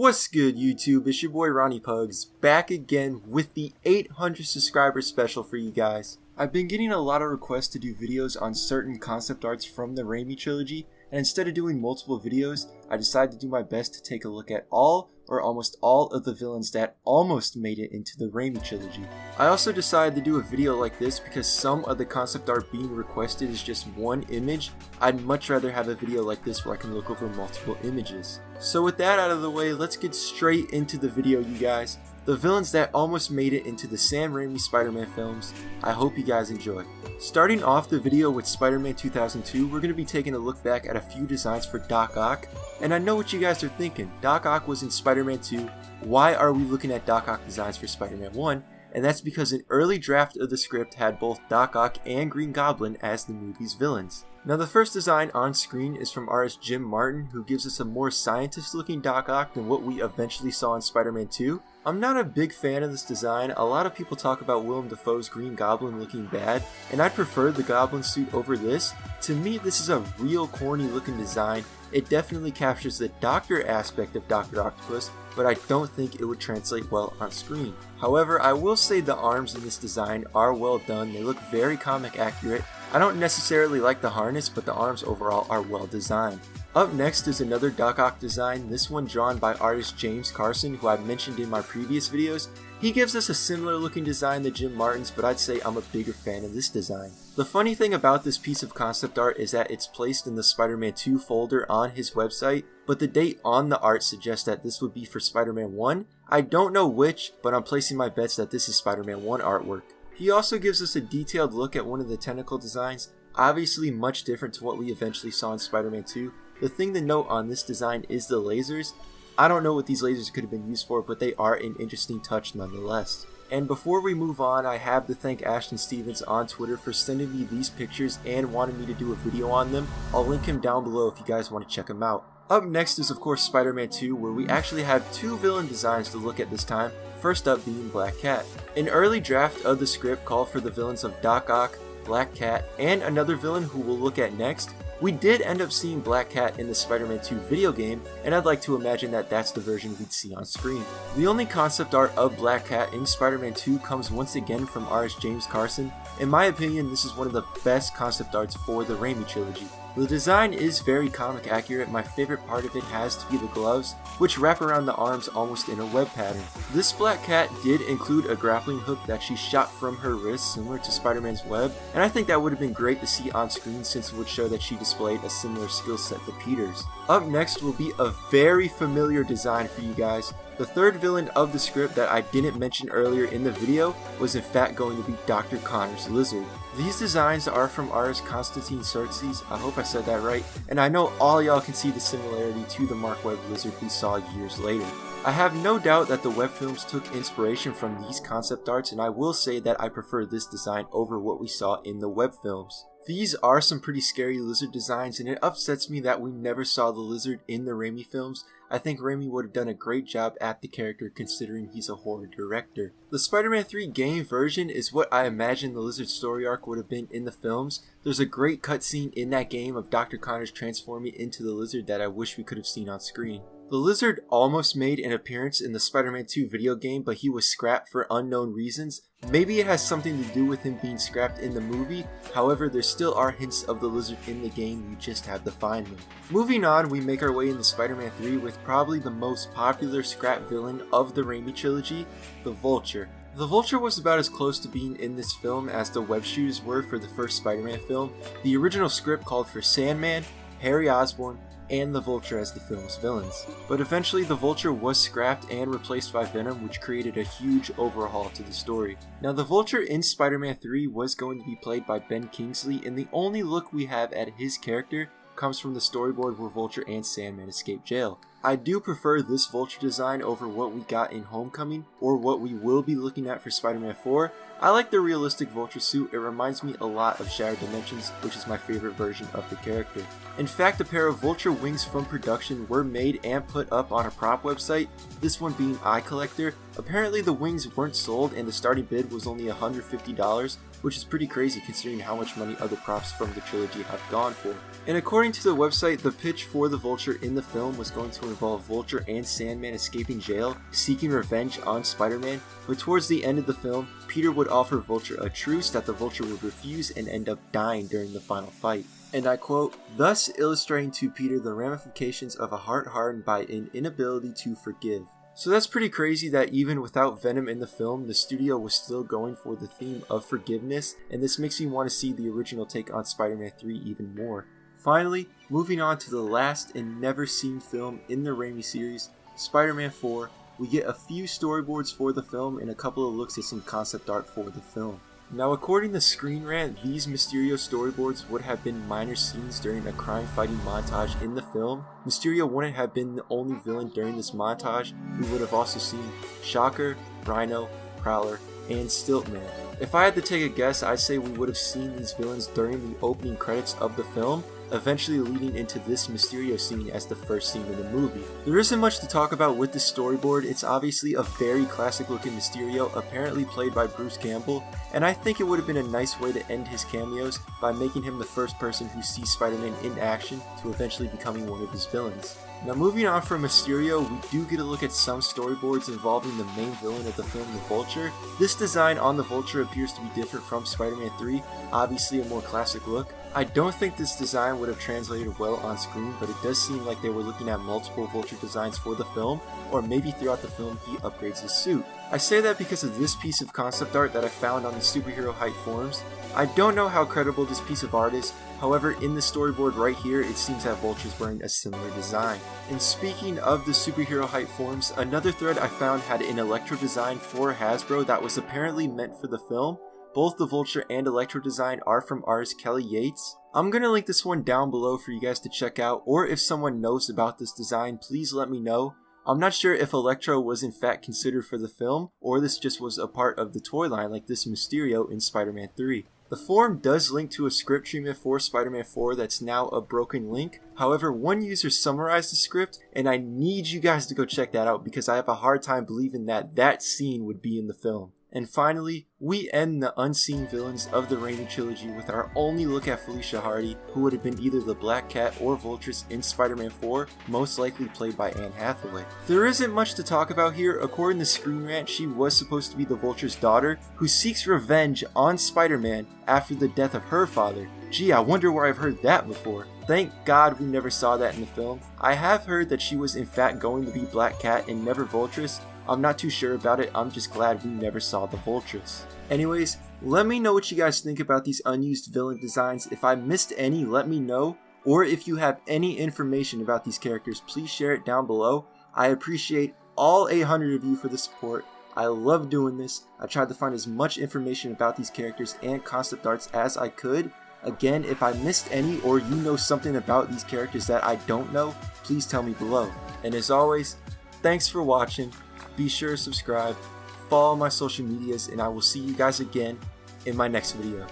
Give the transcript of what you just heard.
What's good, YouTube? It's your boy Ronnie Pugs, back again with the 800 subscriber special for you guys. I've been getting a lot of requests to do videos on certain concept arts from the Raimi trilogy, and instead of doing multiple videos, I decided to do my best to take a look at all or almost all of the villains that almost made it into the Raimi trilogy. I also decided to do a video like this because some of the concept art being requested is just one image. I'd much rather have a video like this where I can look over multiple images. So with that out of the way, let's get straight into the video, you guys. The villains that almost made it into the Sam Raimi Spider-Man films. I hope you guys enjoy. Starting off the video with Spider-Man 2002, we're going to be taking a look back at a few designs for Doc Ock. And I know what you guys are thinking, Doc Ock was in Spider-Man 2, why are we looking at Doc Ock designs for Spider-Man 1? And that's because an early draft of the script had both Doc Ock and Green Goblin as the movie's villains. Now the first design on screen is from artist Jim Martin, who gives us a more scientist-looking Doc Ock than what we eventually saw in Spider-Man 2. I'm not a big fan of this design. A lot of people talk about Willem Dafoe's Green Goblin looking bad, and I prefer the Goblin suit over this. To me, this is a real corny looking design. It definitely captures the doctor aspect of Dr. Octopus, but I don't think it would translate well on screen. However, I will say the arms in this design are well done. They look very comic accurate. I don't necessarily like the harness, but the arms overall are well designed. Up next is another Doc Ock design, this one drawn by artist James Carson, who I mentioned in my previous videos. He gives us a similar looking design to Jim Martin's, but I'd say I'm a bigger fan of this design. The funny thing about this piece of concept art is that it's placed in the Spider-Man 2 folder on his website, but the date on the art suggests that this would be for Spider-Man 1. I don't know which, but I'm placing my bets that this is Spider-Man 1 artwork. He also gives us a detailed look at one of the tentacle designs, obviously much different to what we eventually saw in Spider-Man 2. The thing to note on this design is the lasers. I don't know what these lasers could have been used for, but they are an interesting touch nonetheless. And before we move on, I have to thank Ashton Stevens on Twitter for sending me these pictures and wanting me to do a video on them. I'll link him down below if you guys want to check him out. Up next is of course Spider-Man 2, where we actually have two villain designs to look at this time, first up being Black Cat. An early draft of the script called for the villains of Doc Ock, Black Cat, and another villain who we'll look at next. We did end up seeing Black Cat in the Spider-Man 2 video game, and I'd like to imagine that that's the version we'd see on screen. The only concept art of Black Cat in Spider-Man 2 comes once again from artist James Carson. In my opinion, this is one of the best concept arts for the Raimi trilogy. The design is very comic accurate. My favorite part of it has to be the gloves, which wrap around the arms almost in a web pattern. This Black Cat did include a grappling hook that she shot from her wrist, similar to Spider-Man's web, and I think that would have been great to see on screen since it would show that she displayed a similar skill set to Peter's. Up next will be a very familiar design for you guys. The third villain of the script that I didn't mention earlier in the video was in fact going to be Dr. Connor's Lizard. These designs are from artist Constantine Surtees, I hope I said that right, and I know all y'all can see the similarity to the Mark Webb Lizard we saw years later. I have no doubt that the web films took inspiration from these concept arts, and I will say that I prefer this design over what we saw in the web films. These are some pretty scary lizard designs, and it upsets me that we never saw the lizard in the Raimi films. I think Raimi would have done a great job at the character considering he's a horror director. The Spider-Man 3 game version is what I imagine the lizard story arc would have been in the films. There's a great cutscene in that game of Dr. Connors transforming into the lizard that I wish we could have seen on screen. The lizard almost made an appearance in the Spider-Man 2 video game, but he was scrapped for unknown reasons. Maybe it has something to do with him being scrapped in the movie, however there still are hints of the lizard in the game, you just have to find them. Moving on, we make our way into Spider-Man 3 with probably the most popular scrap villain of the Raimi trilogy, the Vulture. The Vulture was about as close to being in this film as the web shooters were for the first Spider-Man film. The original script called for Sandman, Harry Osborn, and the Vulture as the film's villains. But eventually the Vulture was scrapped and replaced by Venom, which created a huge overhaul to the story. Now the Vulture in Spider-Man 3 was going to be played by Ben Kingsley, and the only look we have at his character comes from the storyboard where Vulture and Sandman escape jail. I do prefer this Vulture design over what we got in Homecoming, or what we will be looking at for Spider-Man 4. I like the realistic Vulture suit. It reminds me a lot of Shattered Dimensions, which is my favorite version of the character. In fact, a pair of Vulture wings from production were made and put up on a prop website, this one being Eye Collector. Apparently the wings weren't sold and the starting bid was only $150, which is pretty crazy considering how much money other props from the trilogy have gone for. And according to the website, the pitch for the Vulture in the film was going to involve Vulture and Sandman escaping jail, seeking revenge on Spider-Man, but towards the end of the film, Peter would offer Vulture a truce that the Vulture would refuse and end up dying during the final fight. And I quote, thus illustrating to Peter the ramifications of a heart hardened by an inability to forgive. So that's pretty crazy that even without Venom in the film, the studio was still going for the theme of forgiveness, and this makes me want to see the original take on Spider-Man 3 even more. Finally, moving on to the last and never seen film in the Raimi series, Spider-Man 4, we get a few storyboards for the film and a couple of looks at some concept art for the film. Now, according to Screen Rant, these Mysterio storyboards would have been minor scenes during a crime-fighting montage in the film. Mysterio wouldn't have been the only villain during this montage. We would have also seen Shocker, Rhino, Prowler, and Stiltman. If I had to take a guess, I'd say we would have seen these villains during the opening credits of the film, eventually leading into this Mysterio scene as the first scene in the movie. There isn't much to talk about with this storyboard. It's obviously a very classic looking Mysterio, apparently played by Bruce Campbell, and I think it would have been a nice way to end his cameos by making him the first person who sees Spider-Man in action to eventually becoming one of his villains. Now, moving on from Mysterio, we do get a look at some storyboards involving the main villain of the film, the Vulture. This design on the Vulture appears to be different from Spider-Man 3, obviously a more classic look. I don't think this design would have translated well on screen, but it does seem like they were looking at multiple Vulture designs for the film, or maybe throughout the film he upgrades his suit. I say that because of this piece of concept art that I found on the Superhero Hype forums. I don't know how credible this piece of art is, however in the storyboard right here it seems that Vulture's wearing a similar design. And speaking of the Superhero Hype forums, another thread I found had an Electro design for Hasbro that was apparently meant for the film. Both the Vulture and Electro design are from artist Kelly Yates. I'm going to link this one down below for you guys to check out, or if someone knows about this design, please let me know. I'm not sure if Electro was in fact considered for the film, or this just was a part of the toy line like this Mysterio in Spider-Man 3. The forum does link to a script treatment for Spider-Man 4 that's now a broken link. However, one user summarized the script, and I need you guys to go check that out because I have a hard time believing that that scene would be in the film. And finally, we end the unseen villains of the Raimi trilogy with our only look at Felicia Hardy, who would have been either the Black Cat or Vultress in Spider-Man 4, most likely played by Anne Hathaway. There isn't much to talk about here. According to Screen Rant, she was supposed to be the Vulture's daughter, who seeks revenge on Spider-Man after the death of her father. Gee, I wonder where I've heard that before. Thank God we never saw that in the film. I have heard that she was in fact going to be Black Cat and never Vultress. I'm not too sure about it, I'm just glad we never saw the Vultress. Anyways, let me know what you guys think about these unused villain designs. If I missed any, let me know. Or if you have any information about these characters, please share it down below. I appreciate all 800 of you for the support. I love doing this. I tried to find as much information about these characters and concept arts as I could. Again, if I missed any or you know something about these characters that I don't know, please tell me below. And as always, thanks for watching. Be sure to subscribe, follow my social medias, and I will see you guys again in my next video.